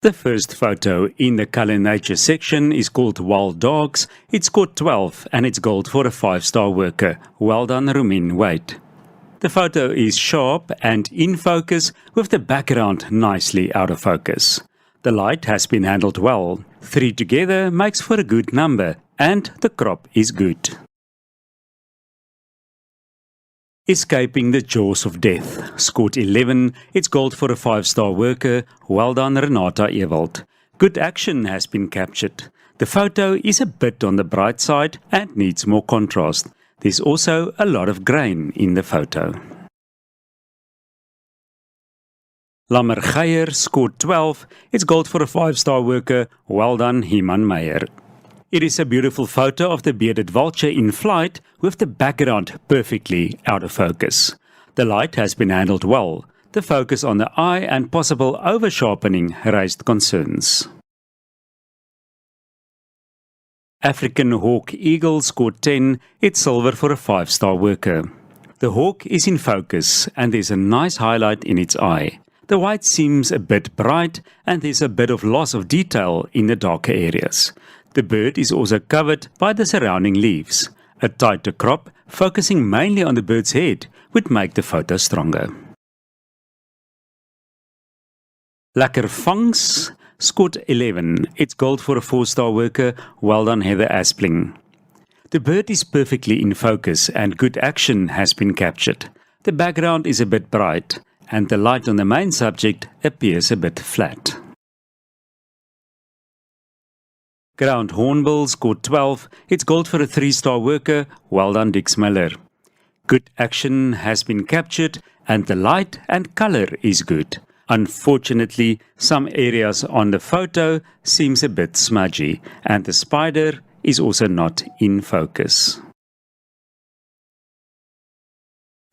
The first photo in the Color Nature section is called Wild Dogs. It scored 12 and it's gold for a 5-star worker. Well done, Rumin Wade. The photo is sharp and in focus with the background nicely out of focus. The light has been handled well. 3 together makes for a good number and the crop is good. Escaping the Jaws of Death, scored 11, it's gold for a 5-star worker. Well done, Renata Ewald. Good action has been captured. The photo is a bit on the bright side and needs more contrast. There's also a lot of grain in the photo. Lammergeier scored 12, it's gold for a 5-star worker. Well done, Heman Meyer. It is a beautiful photo of the bearded vulture in flight with the background perfectly out of focus. The light has been handled well. The focus on the eye and possible over-sharpening raised concerns. African Hawk Eagle scored 10, it's silver for a 5-star worker. The hawk is in focus and there's a nice highlight in its eye. The white seems a bit bright and there's a bit of loss of detail in the darker areas. The bird is also covered by the surrounding leaves. A tighter crop, focusing mainly on the bird's head, would make the photo stronger. Lekker Vangs scored 11. It's gold for a 4-star worker. Well done, Heather Aspling. The bird is perfectly in focus and good action has been captured. The background is a bit bright and the light on the main subject appears a bit flat. Ground Hornbill scored 12. It's gold for a 3-star worker. Well done, Dix Miller. Good action has been captured and the light and color is good. Unfortunately, some areas on the photo seems a bit smudgy and the spider is also not in focus.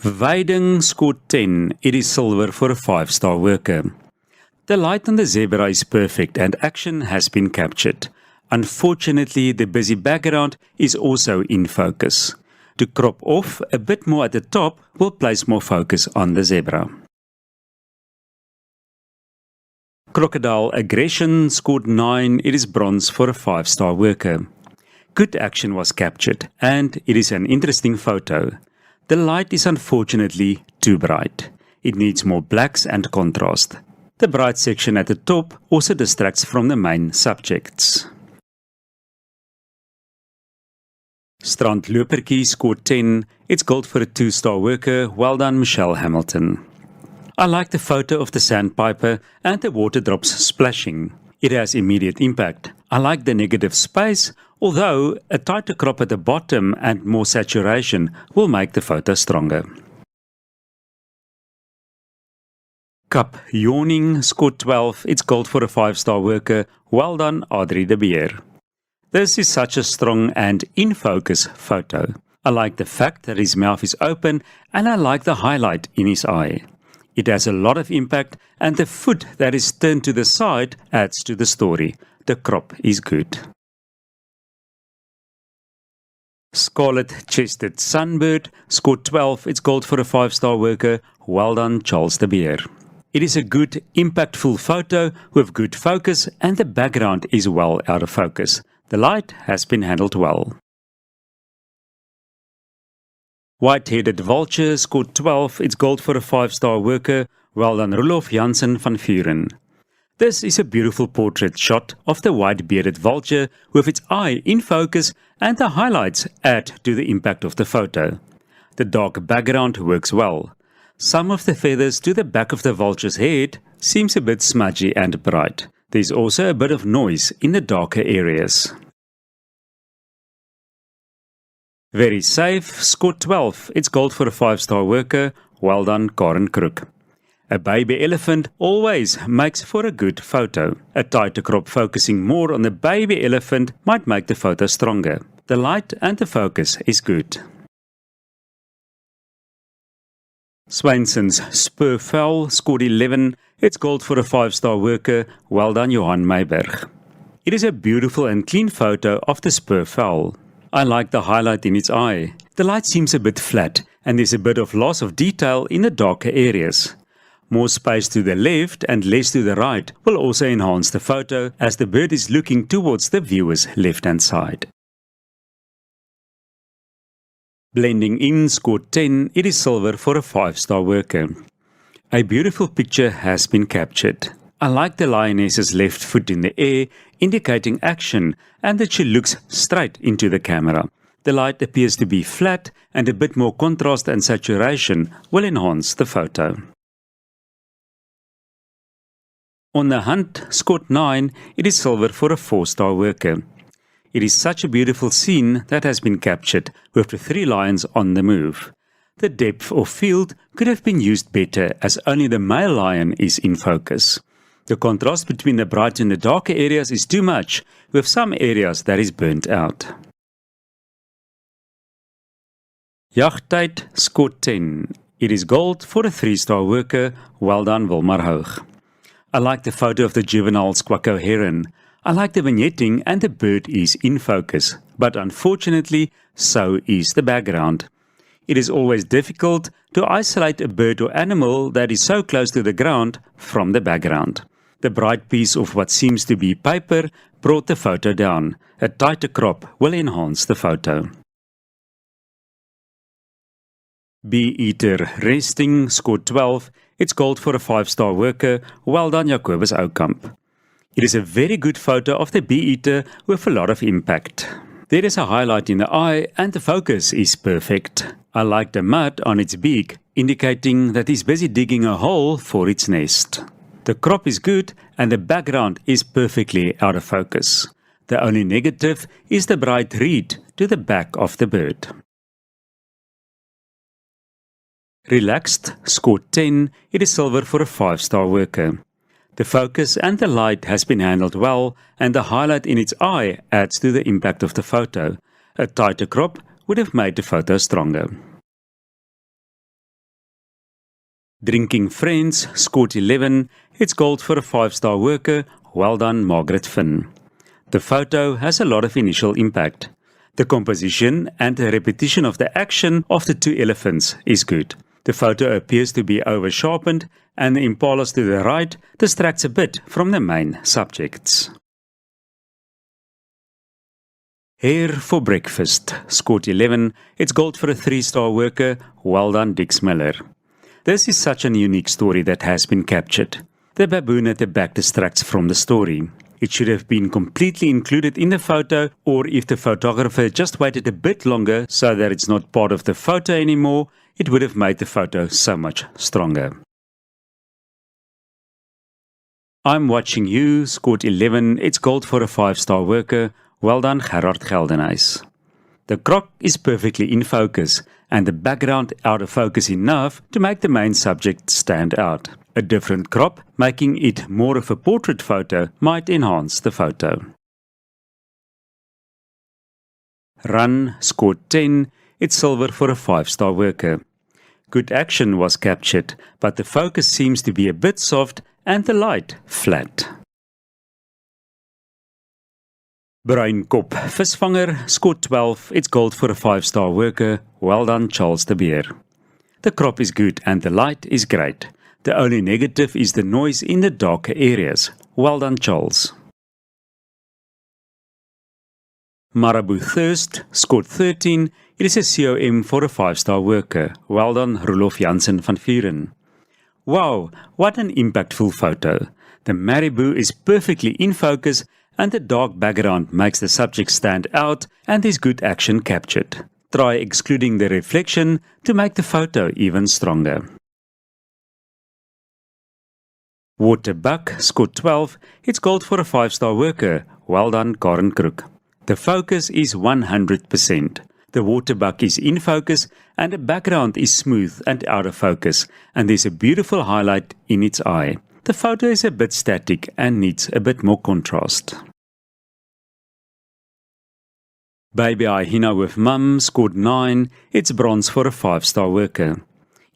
Weiding scored 10. It is silver for a 5-star worker. The light on the zebra is perfect and action has been captured. Unfortunately, the busy background is also in focus. To crop off a bit more at the top will place more focus on the zebra. Crocodile Aggression scored 9. It is bronze for a 5-star worker. Good action was captured and it is an interesting photo. The light is unfortunately too bright. It needs more blacks and contrast. The bright section at the top also distracts from the main subjects. Strandlopertjie scored 10. It's gold for a 2-star worker. Well done, Michelle Hamilton. I like the photo of the sandpiper and the water drops splashing. It has immediate impact. I like the negative space, although a tighter crop at the bottom and more saturation will make the photo stronger. Kap Yawning scored 12. It's gold for a 5-star worker. Well done, Audrey de Beer. This is such a strong and in-focus photo. I like the fact that his mouth is open and I like the highlight in his eye. It has a lot of impact and the foot that is turned to the side adds to the story. The crop is good. Scarlet-chested sunbird scored 12. It's gold for a 5-star worker. Well done, Charles de Beer. It is a good, impactful photo with good focus and the background is well out of focus. The light has been handled well. White-headed vulture scored 12. It's gold for a 5-star worker. Well done, Roelof Jansen van Vuren. This is a beautiful portrait shot of the white-bearded vulture with its eye in focus and the highlights add to the impact of the photo. The dark background works well. Some of the feathers to the back of the vulture's head seems a bit smudgy and bright. There's also a bit of noise in the darker areas. Very Safe scored 12. It's gold for a 5-star worker. Well done, Karen Crook. A baby elephant always makes for a good photo. A tighter crop focusing more on the baby elephant might make the photo stronger. The light and the focus is good. Swainson's Spurfowl scored 11. It's gold for a 5-star worker. Well done, Johan Meiberg. It is a beautiful and clean photo of the Spurfowl. I like the highlight in its eye. The light seems a bit flat and there's a bit of loss of detail in the darker areas. More space to the left and less to the right will also enhance the photo as the bird is looking towards the viewer's left-hand side. Blending in scored 10, it is silver for a 5-star worker. A beautiful picture has been captured. I like the lioness's left foot in the air, indicating action, and that she looks straight into the camera. The light appears to be flat, and a bit more contrast and saturation will enhance the photo. On the hunt, scored 9, it is silver for a 4-star worker. It is such a beautiful scene that has been captured with the 3 lions on the move. The depth of field could have been used better as only the male lion is in focus. The contrast between the bright and the darker areas is too much, with some areas that is burnt out. Jagtyd scored 10. It is gold for a 3-star worker. Well done, Wilmar Hoog. I like the photo of the juvenile Squacko heron. I like the vignetting and the bird is in focus, but unfortunately, so is the background. It is always difficult to isolate a bird or animal that is so close to the ground from the background. The bright piece of what seems to be paper brought the photo down. A tighter crop will enhance the photo. Bee-eater resting scored 12. It's gold for a 5-star worker. Well done, Jacobus Oukamp. It is a very good photo of the bee-eater with a lot of impact. There is a highlight in the eye and the focus is perfect. I like the mud on its beak, indicating that he's busy digging a hole for its nest. The crop is good and the background is perfectly out of focus. The only negative is the bright reed to the back of the bird. Relaxed scored 10. It is silver for a 5-star worker. The focus and the light has been handled well, and the highlight in its eye adds to the impact of the photo. A tighter crop would have made the photo stronger. Drinking Friends scored 11. It's gold for a 5-star worker. Well done, Margaret Finn. The photo has a lot of initial impact. The composition and the repetition of the action of the 2 elephants is good. The photo appears to be over-sharpened, and the impalas to the right distracts a bit from the main subjects. Hare for Breakfast scored 11. It's gold for a 3-star worker. Well done, Dix Miller. This is such an unique story that has been captured. The baboon at the back distracts from the story. It should have been completely included in the photo, or if the photographer just waited a bit longer so that it's not part of the photo anymore, it would have made the photo so much stronger. I'm Watching You scored 11. It's gold for a 5-star worker. Well done, Gerard Geldenhuys. The croc is perfectly in focus, and the background out of focus enough to make the main subject stand out. A different crop, making it more of a portrait photo, might enhance the photo. Run scored 10. It's silver for a 5-star worker. Good action was captured, but the focus seems to be a bit soft and the light flat. Bruinkop Visvanger scored 12. It's gold for a 5-star worker. Well done, Charles de Beer. The crop is good and the light is great. The only negative is the noise in the darker areas. Well done, Charles. Marabou Thirst scored 13. It is a COM for a 5-star worker. Well done, Roelof Jansen van Vuren. Wow, what an impactful photo. The marabou is perfectly in focus and the dark background makes the subject stand out and there's good action captured. Try excluding the reflection to make the photo even stronger. Waterbuck scored 12. It's gold for a 5-star worker. Well done, Karen Crook. The focus is 100%. The waterbuck is in focus and the background is smooth and out of focus, and there's a beautiful highlight in its eye. The photo is a bit static and needs a bit more contrast. Baby Hyena with Mum scored 9. It's bronze for a 5-star worker.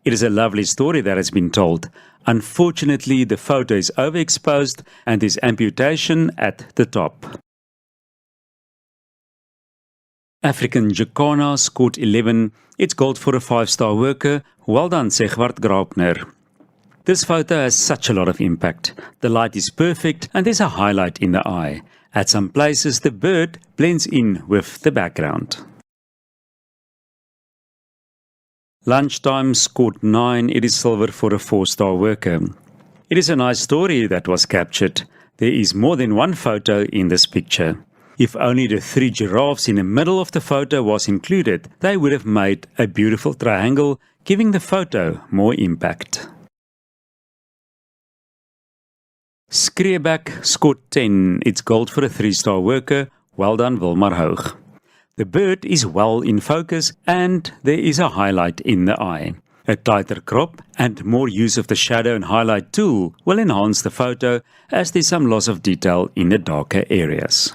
It is a lovely story that has been told. Unfortunately, the photo is overexposed and there's amputation at the top. African Jacana scored 11. It's gold for a 5-star worker. Well done, Segwart Graupner. This photo has such a lot of impact. The light is perfect and there's a highlight in the eye. At some places the bird blends in with the background. Lunchtime scored 9, it is silver for a 4-star worker. It is a nice story that was captured. There is more than one photo in this picture. If only the 3 giraffes in the middle of the photo was included, they would have made a beautiful triangle, giving the photo more impact. Skreeback scored 10, it's gold for a 3-star worker. Well done, Wilmar Hoog. The bird is well in focus and there is a highlight in the eye. A tighter crop and more use of the shadow and highlight tool will enhance the photo as there's some loss of detail in the darker areas.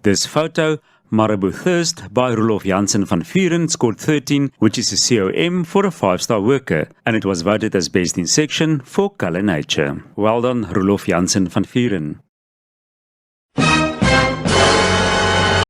This photo, Marabou Thirst by Roelof Jansen van Vuren, scored 13, which is a COM for a 5-star worker, and it was voted as best in section for Colour Nature. Well done, Roelof Jansen van Vuren.